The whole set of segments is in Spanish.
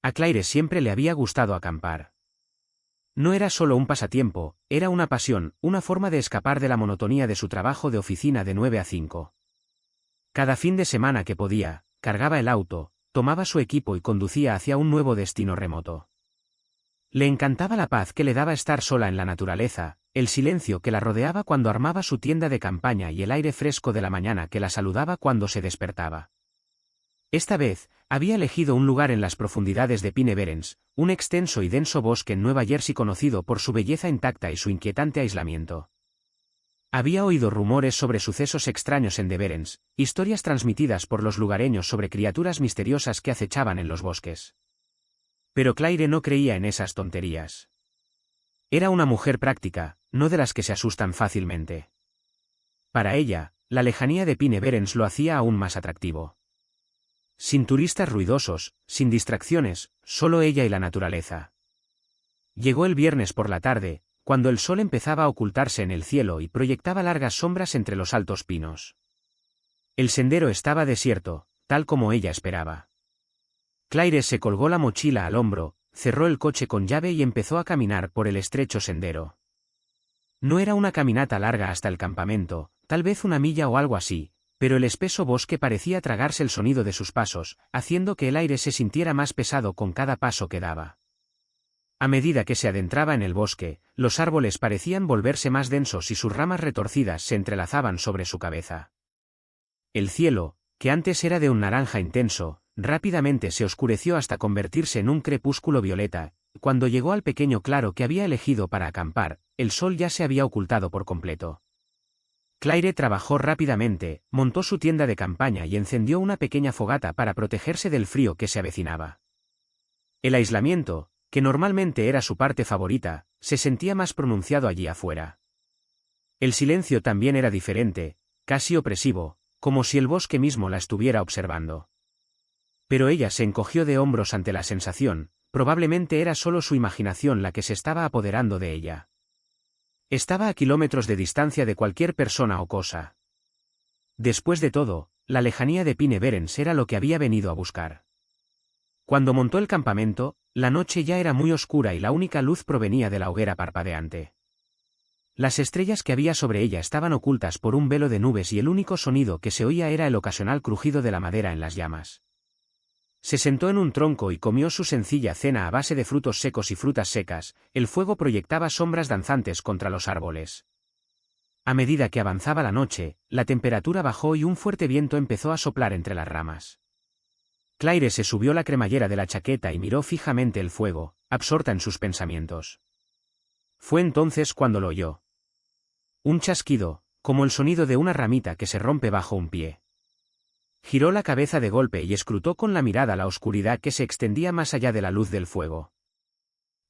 A Claire siempre le había gustado acampar. No era solo un pasatiempo, era una pasión, una forma de escapar de la monotonía de su trabajo de oficina de 9 a 5. Cada fin de semana que podía, cargaba el auto, tomaba su equipo y conducía hacia un nuevo destino remoto. Le encantaba la paz que le daba estar sola en la naturaleza, el silencio que la rodeaba cuando armaba su tienda de campaña y el aire fresco de la mañana que la saludaba cuando se despertaba. Esta vez, había elegido un lugar en las profundidades de Pine Barrens, un extenso y denso bosque en Nueva Jersey conocido por su belleza intacta y su inquietante aislamiento. Había oído rumores sobre sucesos extraños en The Barrens, historias transmitidas por los lugareños sobre criaturas misteriosas que acechaban en los bosques. Pero Claire no creía en esas tonterías. Era una mujer práctica, no de las que se asustan fácilmente. Para ella, la lejanía de Pine Barrens lo hacía aún más atractivo. Sin turistas ruidosos, sin distracciones, solo ella y la naturaleza. Llegó el viernes por la tarde, cuando el sol empezaba a ocultarse en el cielo y proyectaba largas sombras entre los altos pinos. El sendero estaba desierto, tal como ella esperaba. Claire se colgó la mochila al hombro, cerró el coche con llave y empezó a caminar por el estrecho sendero. No era una caminata larga hasta el campamento, tal vez una milla o algo así, pero el espeso bosque parecía tragarse el sonido de sus pasos, haciendo que el aire se sintiera más pesado con cada paso que daba. A medida que se adentraba en el bosque, los árboles parecían volverse más densos y sus ramas retorcidas se entrelazaban sobre su cabeza. El cielo, que antes era de un naranja intenso, rápidamente se oscureció hasta convertirse en un crepúsculo violeta. Cuando llegó al pequeño claro que había elegido para acampar, el sol ya se había ocultado por completo. Claire trabajó rápidamente, montó su tienda de campaña y encendió una pequeña fogata para protegerse del frío que se avecinaba. El aislamiento, que normalmente era su parte favorita, se sentía más pronunciado allí afuera. El silencio también era diferente, casi opresivo, como si el bosque mismo la estuviera observando. Pero ella se encogió de hombros ante la sensación, probablemente era solo su imaginación la que se estaba apoderando de ella. Estaba a kilómetros de distancia de cualquier persona o cosa. Después de todo, la lejanía de Pine Barrens era lo que había venido a buscar. Cuando montó el campamento, la noche ya era muy oscura y la única luz provenía de la hoguera parpadeante. Las estrellas que había sobre ella estaban ocultas por un velo de nubes y el único sonido que se oía era el ocasional crujido de la madera en las llamas. Se sentó en un tronco y comió su sencilla cena a base de frutos secos y frutas secas. El fuego proyectaba sombras danzantes contra los árboles. A medida que avanzaba la noche, la temperatura bajó y un fuerte viento empezó a soplar entre las ramas. Claire se subió la cremallera de la chaqueta y miró fijamente el fuego, absorta en sus pensamientos. Fue entonces cuando lo oyó. Un chasquido, como el sonido de una ramita que se rompe bajo un pie. Giró la cabeza de golpe y escrutó con la mirada la oscuridad que se extendía más allá de la luz del fuego.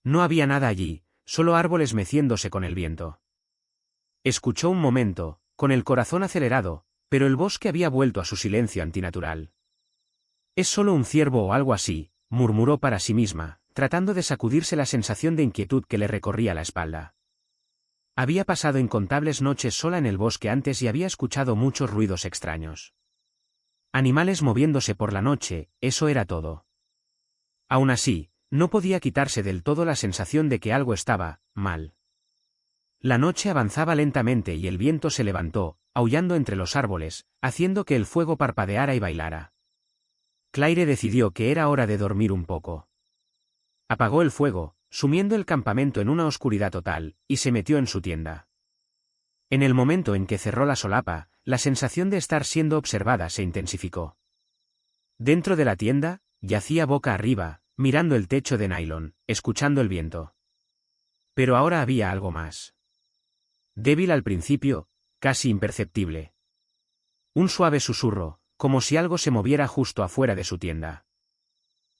No había nada allí, solo árboles meciéndose con el viento. Escuchó un momento, con el corazón acelerado, pero el bosque había vuelto a su silencio antinatural. «Es solo un ciervo o algo así», murmuró para sí misma, tratando de sacudirse la sensación de inquietud que le recorría la espalda. Había pasado incontables noches sola en el bosque antes y había escuchado muchos ruidos extraños. Animales moviéndose por la noche, eso era todo. Aún así, no podía quitarse del todo la sensación de que algo estaba mal. La noche avanzaba lentamente y el viento se levantó, aullando entre los árboles, haciendo que el fuego parpadeara y bailara. Claire decidió que era hora de dormir un poco. Apagó el fuego, sumiendo el campamento en una oscuridad total, y se metió en su tienda. En el momento en que cerró la solapa, la sensación de estar siendo observada se intensificó. Dentro de la tienda, yacía boca arriba, mirando el techo de nylon, escuchando el viento. Pero ahora había algo más. Débil al principio, casi imperceptible. Un suave susurro, como si algo se moviera justo afuera de su tienda.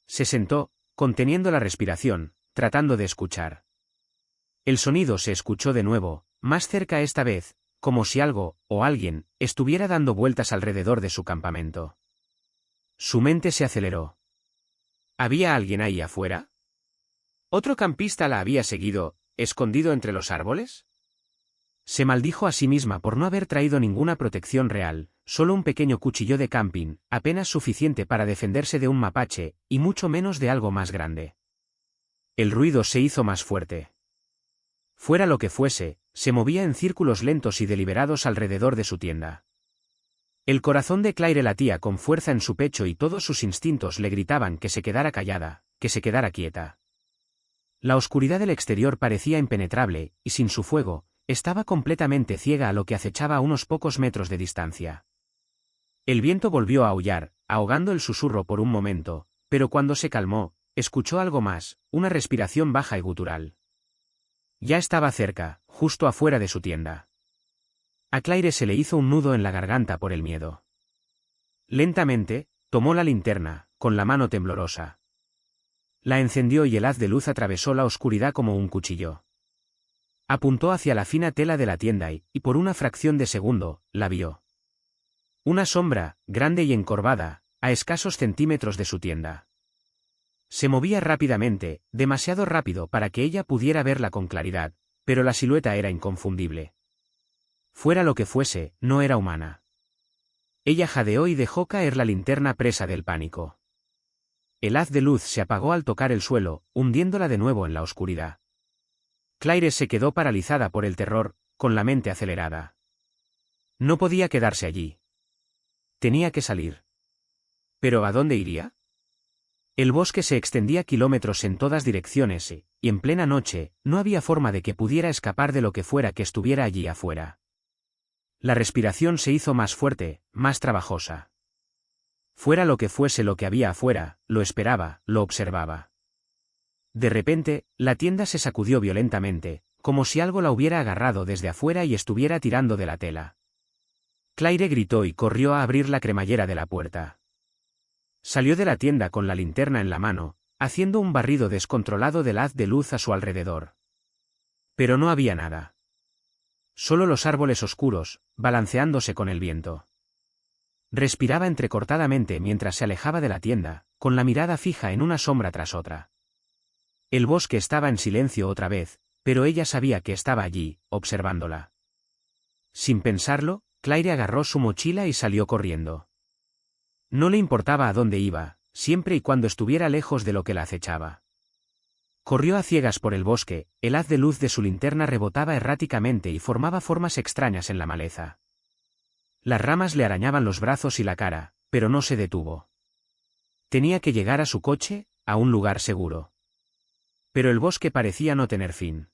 Se sentó, conteniendo la respiración, tratando de escuchar. El sonido se escuchó de nuevo, más cerca esta vez, como si algo, o alguien, estuviera dando vueltas alrededor de su campamento. Su mente se aceleró. ¿Había alguien ahí afuera? ¿Otro campista la había seguido, escondido entre los árboles? Se maldijo a sí misma por no haber traído ninguna protección real, solo un pequeño cuchillo de camping, apenas suficiente para defenderse de un mapache, y mucho menos de algo más grande. El ruido se hizo más fuerte. Fuera lo que fuese, se movía en círculos lentos y deliberados alrededor de su tienda. El corazón de Claire latía con fuerza en su pecho y todos sus instintos le gritaban que se quedara callada, que se quedara quieta. La oscuridad del exterior parecía impenetrable, y sin su fuego, estaba completamente ciega a lo que acechaba a unos pocos metros de distancia. El viento volvió a aullar, ahogando el susurro por un momento, pero cuando se calmó, escuchó algo más, una respiración baja y gutural. Ya estaba cerca, justo afuera de su tienda. A Claire se le hizo un nudo en la garganta por el miedo. Lentamente, tomó la linterna, con la mano temblorosa. La encendió y el haz de luz atravesó la oscuridad como un cuchillo. Apuntó hacia la fina tela de la tienda y, por una fracción de segundo, la vio. Una sombra, grande y encorvada, a escasos centímetros de su tienda. Se movía rápidamente, demasiado rápido para que ella pudiera verla con claridad, pero la silueta era inconfundible. Fuera lo que fuese, no era humana. Ella jadeó y dejó caer la linterna presa del pánico. El haz de luz se apagó al tocar el suelo, hundiéndola de nuevo en la oscuridad. Claire se quedó paralizada por el terror, con la mente acelerada. No podía quedarse allí. Tenía que salir. ¿Pero a dónde iría? El bosque se extendía kilómetros en todas direcciones y, en plena noche, no había forma de que pudiera escapar de lo que fuera que estuviera allí afuera. La respiración se hizo más fuerte, más trabajosa. Fuera lo que fuese lo que había afuera, lo esperaba, lo observaba. De repente, la tienda se sacudió violentamente, como si algo la hubiera agarrado desde afuera y estuviera tirando de la tela. Claire gritó y corrió a abrir la cremallera de la puerta. Salió de la tienda con la linterna en la mano, haciendo un barrido descontrolado del haz de luz a su alrededor. Pero no había nada. Solo los árboles oscuros, balanceándose con el viento. Respiraba entrecortadamente mientras se alejaba de la tienda, con la mirada fija en una sombra tras otra. El bosque estaba en silencio otra vez, pero ella sabía que estaba allí, observándola. Sin pensarlo, Claire agarró su mochila y salió corriendo. No le importaba a dónde iba, siempre y cuando estuviera lejos de lo que la acechaba. Corrió a ciegas por el bosque, el haz de luz de su linterna rebotaba erráticamente y formaba formas extrañas en la maleza. Las ramas le arañaban los brazos y la cara, pero no se detuvo. Tenía que llegar a su coche, a un lugar seguro. Pero el bosque parecía no tener fin.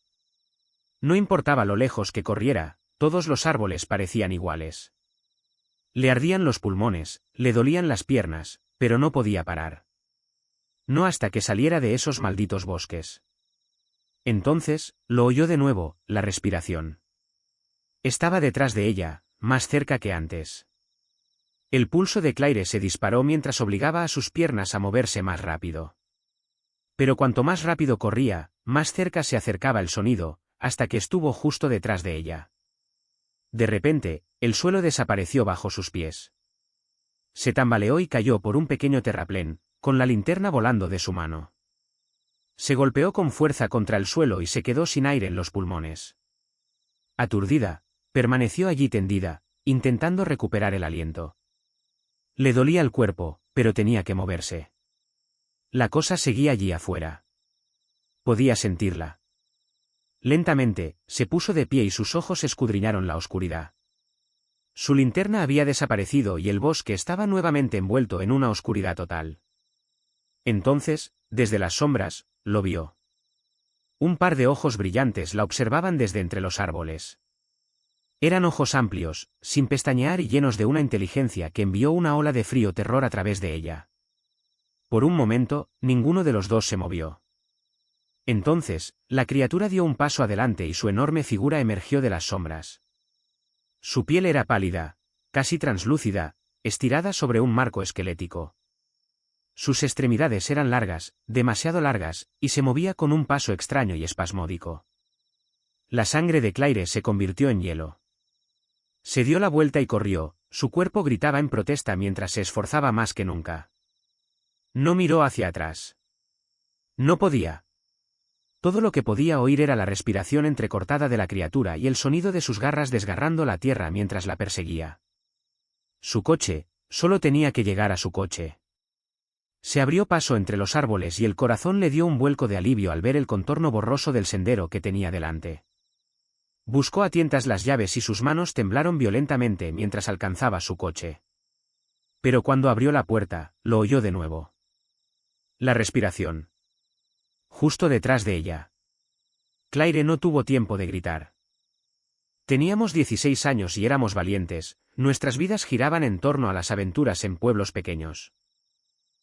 No importaba lo lejos que corriera, todos los árboles parecían iguales. Le ardían los pulmones, le dolían las piernas, pero no podía parar. No hasta que saliera de esos malditos bosques. Entonces, lo oyó de nuevo, la respiración. Estaba detrás de ella, más cerca que antes. El pulso de Claire se disparó mientras obligaba a sus piernas a moverse más rápido. Pero cuanto más rápido corría, más cerca se acercaba el sonido, hasta que estuvo justo detrás de ella. De repente, el suelo desapareció bajo sus pies. Se tambaleó y cayó por un pequeño terraplén, con la linterna volando de su mano. Se golpeó con fuerza contra el suelo y se quedó sin aire en los pulmones. Aturdida, permaneció allí tendida, intentando recuperar el aliento. Le dolía el cuerpo, pero tenía que moverse. La cosa seguía allí afuera. Podía sentirla. Lentamente, se puso de pie y sus ojos escudriñaron la oscuridad. Su linterna había desaparecido y el bosque estaba nuevamente envuelto en una oscuridad total. Entonces, desde las sombras, lo vio. Un par de ojos brillantes la observaban desde entre los árboles. Eran ojos amplios, sin pestañear y llenos de una inteligencia que envió una ola de frío terror a través de ella. Por un momento, ninguno de los dos se movió. Entonces, la criatura dio un paso adelante y su enorme figura emergió de las sombras. Su piel era pálida, casi translúcida, estirada sobre un marco esquelético. Sus extremidades eran largas, demasiado largas, y se movía con un paso extraño y espasmódico. La sangre de Claire se convirtió en hielo. Se dio la vuelta y corrió, su cuerpo gritaba en protesta mientras se esforzaba más que nunca. No miró hacia atrás. No podía. Todo lo que podía oír era la respiración entrecortada de la criatura y el sonido de sus garras desgarrando la tierra mientras la perseguía. Su coche, solo tenía que llegar a su coche. Se abrió paso entre los árboles y el corazón le dio un vuelco de alivio al ver el contorno borroso del sendero que tenía delante. Buscó a tientas las llaves y sus manos temblaron violentamente mientras alcanzaba su coche. Pero cuando abrió la puerta, lo oyó de nuevo. La respiración. Justo detrás de ella. Claire no tuvo tiempo de gritar. Teníamos 16 años y éramos valientes, nuestras vidas giraban en torno a las aventuras en pueblos pequeños.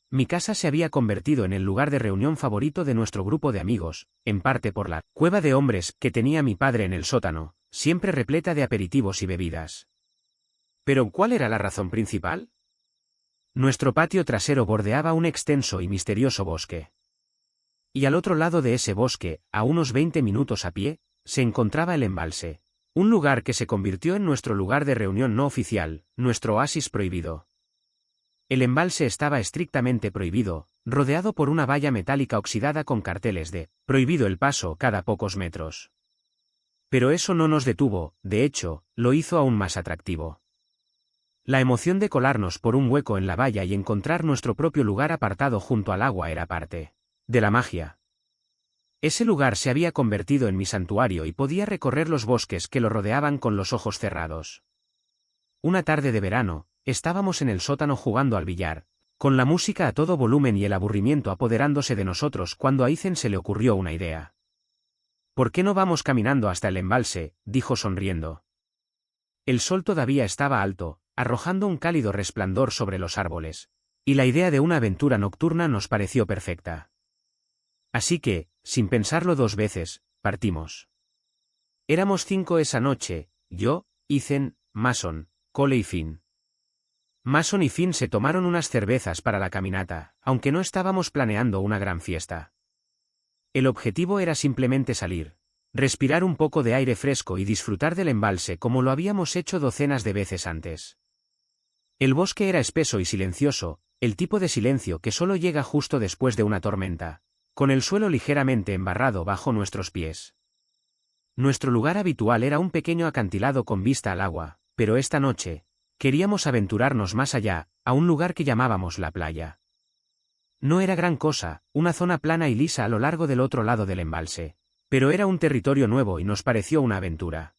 Mi casa se había convertido en el lugar de reunión favorito de nuestro grupo de amigos, en parte por la cueva de hombres que tenía mi padre en el sótano, siempre repleta de aperitivos y bebidas. ¿Pero cuál era la razón principal? Nuestro patio trasero bordeaba un extenso y misterioso bosque. Y al otro lado de ese bosque, a unos 20 minutos a pie, se encontraba el embalse, un lugar que se convirtió en nuestro lugar de reunión no oficial, nuestro oasis prohibido. El embalse estaba estrictamente prohibido, rodeado por una valla metálica oxidada con carteles de «prohibido el paso» cada pocos metros. Pero eso no nos detuvo, de hecho, lo hizo aún más atractivo. La emoción de colarnos por un hueco en la valla y encontrar nuestro propio lugar apartado junto al agua era parte de la magia. Ese lugar se había convertido en mi santuario y podía recorrer los bosques que lo rodeaban con los ojos cerrados. Una tarde de verano, estábamos en el sótano jugando al billar, con la música a todo volumen y el aburrimiento apoderándose de nosotros cuando a Ethan se le ocurrió una idea. «¿Por qué no vamos caminando hasta el embalse?», dijo sonriendo. El sol todavía estaba alto, arrojando un cálido resplandor sobre los árboles, y la idea de una aventura nocturna nos pareció perfecta. Así que, sin pensarlo dos veces, partimos. Éramos 5 esa noche, yo, Ethan, Mason, Cole y Finn. Mason y Finn se tomaron unas cervezas para la caminata, aunque no estábamos planeando una gran fiesta. El objetivo era simplemente salir, respirar un poco de aire fresco y disfrutar del embalse como lo habíamos hecho docenas de veces antes. El bosque era espeso y silencioso, el tipo de silencio que solo llega justo después de una tormenta, con el suelo ligeramente embarrado bajo nuestros pies. Nuestro lugar habitual era un pequeño acantilado con vista al agua, pero esta noche, queríamos aventurarnos más allá, a un lugar que llamábamos la playa. No era gran cosa, una zona plana y lisa a lo largo del otro lado del embalse, pero era un territorio nuevo y nos pareció una aventura.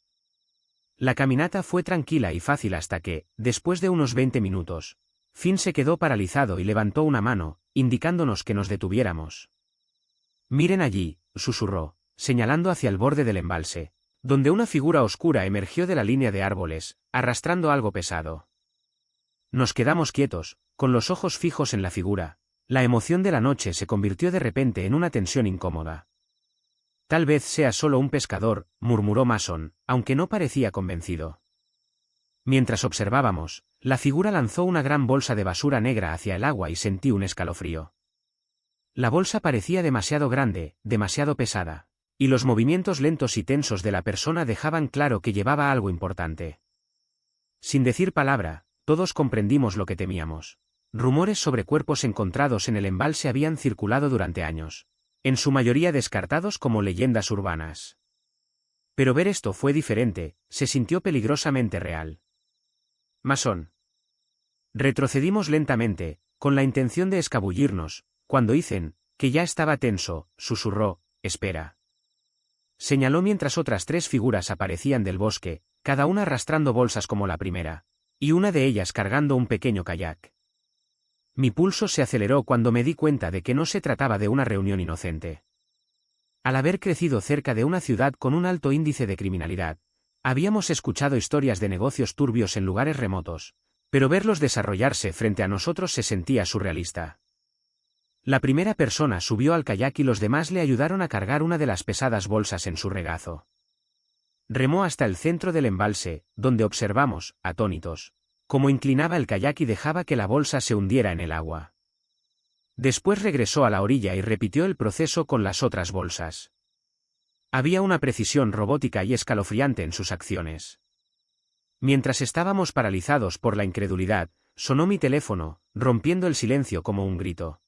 La caminata fue tranquila y fácil hasta que, después de unos 20 minutos, Finn se quedó paralizado y levantó una mano, indicándonos que nos detuviéramos. «Miren allí», susurró, señalando hacia el borde del embalse, donde una figura oscura emergió de la línea de árboles, arrastrando algo pesado. Nos quedamos quietos, con los ojos fijos en la figura. La emoción de la noche se convirtió de repente en una tensión incómoda. «Tal vez sea solo un pescador», murmuró Mason, aunque no parecía convencido. Mientras observábamos, la figura lanzó una gran bolsa de basura negra hacia el agua y sentí un escalofrío. La bolsa parecía demasiado grande, demasiado pesada, y los movimientos lentos y tensos de la persona dejaban claro que llevaba algo importante. Sin decir palabra, todos comprendimos lo que temíamos. Rumores sobre cuerpos encontrados en el embalse habían circulado durante años, en su mayoría descartados como leyendas urbanas. Pero ver esto fue diferente, se sintió peligrosamente real. «Mason». Retrocedimos lentamente, con la intención de escabullirnos, cuando Ethan, que ya estaba tenso, susurró: «Espera». Señaló mientras otras 3 figuras aparecían del bosque, cada una arrastrando bolsas como la primera, y una de ellas cargando un pequeño kayak. Mi pulso se aceleró cuando me di cuenta de que no se trataba de una reunión inocente. Al haber crecido cerca de una ciudad con un alto índice de criminalidad, habíamos escuchado historias de negocios turbios en lugares remotos, pero verlos desarrollarse frente a nosotros se sentía surrealista. La primera persona subió al kayak y los demás le ayudaron a cargar una de las pesadas bolsas en su regazo. Remó hasta el centro del embalse, donde observamos, atónitos, cómo inclinaba el kayak y dejaba que la bolsa se hundiera en el agua. Después regresó a la orilla y repitió el proceso con las otras bolsas. Había una precisión robótica y escalofriante en sus acciones. Mientras estábamos paralizados por la incredulidad, sonó mi teléfono, rompiendo el silencio como un grito.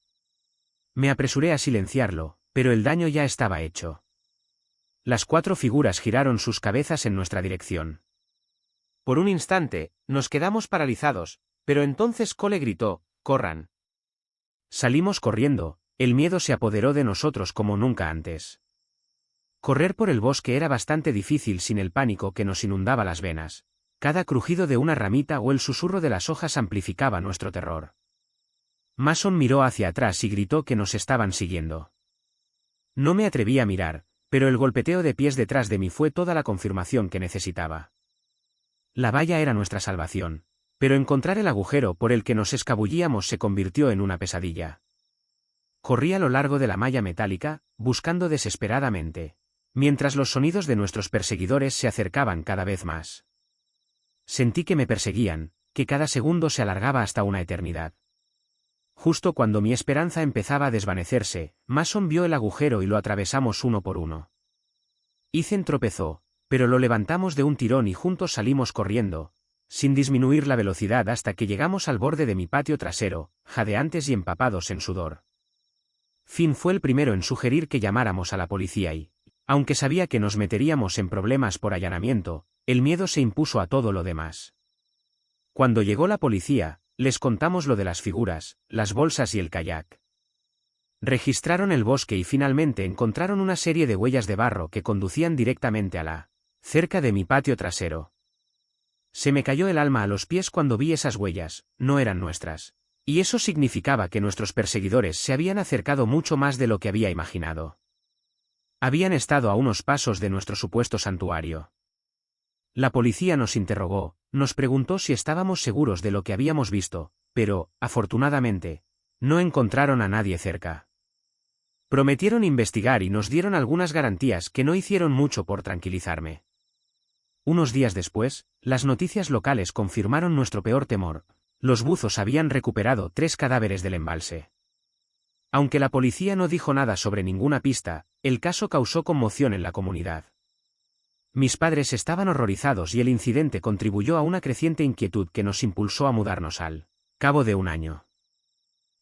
Me apresuré a silenciarlo, pero el daño ya estaba hecho. Las 4 figuras giraron sus cabezas en nuestra dirección. Por un instante, nos quedamos paralizados, Pero entonces Cole gritó, «¡Corran!». Salimos corriendo, el miedo se apoderó de nosotros como nunca antes. Correr por el bosque era bastante difícil sin el pánico que nos inundaba las venas. Cada crujido de una ramita o el susurro de las hojas amplificaba nuestro terror. Mason miró hacia atrás y gritó que nos estaban siguiendo. No me atreví a mirar, pero el golpeteo de pies detrás de mí fue toda la confirmación que necesitaba. La valla era nuestra salvación, pero encontrar el agujero por el que nos escabullíamos se convirtió en una pesadilla. Corrí a lo largo de la malla metálica, buscando desesperadamente, mientras los sonidos de nuestros perseguidores se acercaban cada vez más. Sentí que me perseguían, que cada segundo se alargaba hasta una eternidad. Justo cuando mi esperanza empezaba a desvanecerse, Mason vio el agujero y lo atravesamos uno por uno. Ethan tropezó, pero lo levantamos de un tirón y juntos salimos corriendo, sin disminuir la velocidad hasta que llegamos al borde de mi patio trasero, jadeantes y empapados en sudor. Finn fue el primero en sugerir que llamáramos a la policía y, aunque sabía que nos meteríamos en problemas por allanamiento, el miedo se impuso a todo lo demás. Cuando llegó la policía, les contamos lo de las figuras, las bolsas y el kayak. Registraron el bosque y finalmente encontraron una serie de huellas de barro que conducían directamente a cerca de mi patio trasero. Se me cayó el alma a los pies cuando vi esas huellas, no eran nuestras. Y eso significaba que nuestros perseguidores se habían acercado mucho más de lo que había imaginado. Habían estado a unos pasos de nuestro supuesto santuario. La policía nos interrogó, nos preguntó si estábamos seguros de lo que habíamos visto, pero, afortunadamente, no encontraron a nadie cerca. Prometieron investigar y nos dieron algunas garantías que no hicieron mucho por tranquilizarme. Unos días después, las noticias locales confirmaron nuestro peor temor: los buzos habían recuperado 3 cadáveres del embalse. Aunque la policía no dijo nada sobre ninguna pista, el caso causó conmoción en la comunidad. Mis padres estaban horrorizados y el incidente contribuyó a una creciente inquietud que nos impulsó a mudarnos al cabo de un año.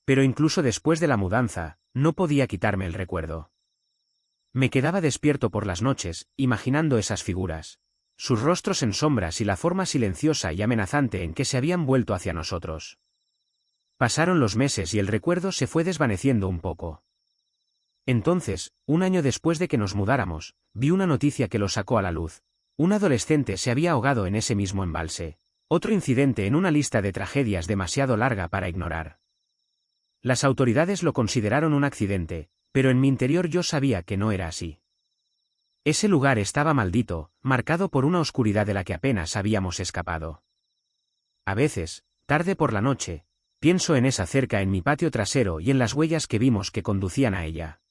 Pero incluso después de la mudanza, no podía quitarme el recuerdo. Me quedaba despierto por las noches, imaginando esas figuras, sus rostros en sombras y la forma silenciosa y amenazante en que se habían vuelto hacia nosotros. Pasaron los meses y el recuerdo se fue desvaneciendo un poco. Entonces, un año después de que nos mudáramos, vi una noticia que lo sacó a la luz. Un adolescente se había ahogado en ese mismo embalse. Otro incidente en una lista de tragedias demasiado larga para ignorar. Las autoridades lo consideraron un accidente, pero en mi interior yo sabía que no era así. Ese lugar estaba maldito, marcado por una oscuridad de la que apenas habíamos escapado. A veces, tarde por la noche, pienso en esa cerca en mi patio trasero y en las huellas que vimos que conducían a ella.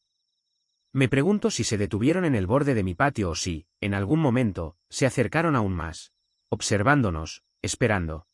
Me pregunto si se detuvieron en el borde de mi patio o si, en algún momento, se acercaron aún más, observándonos, esperando.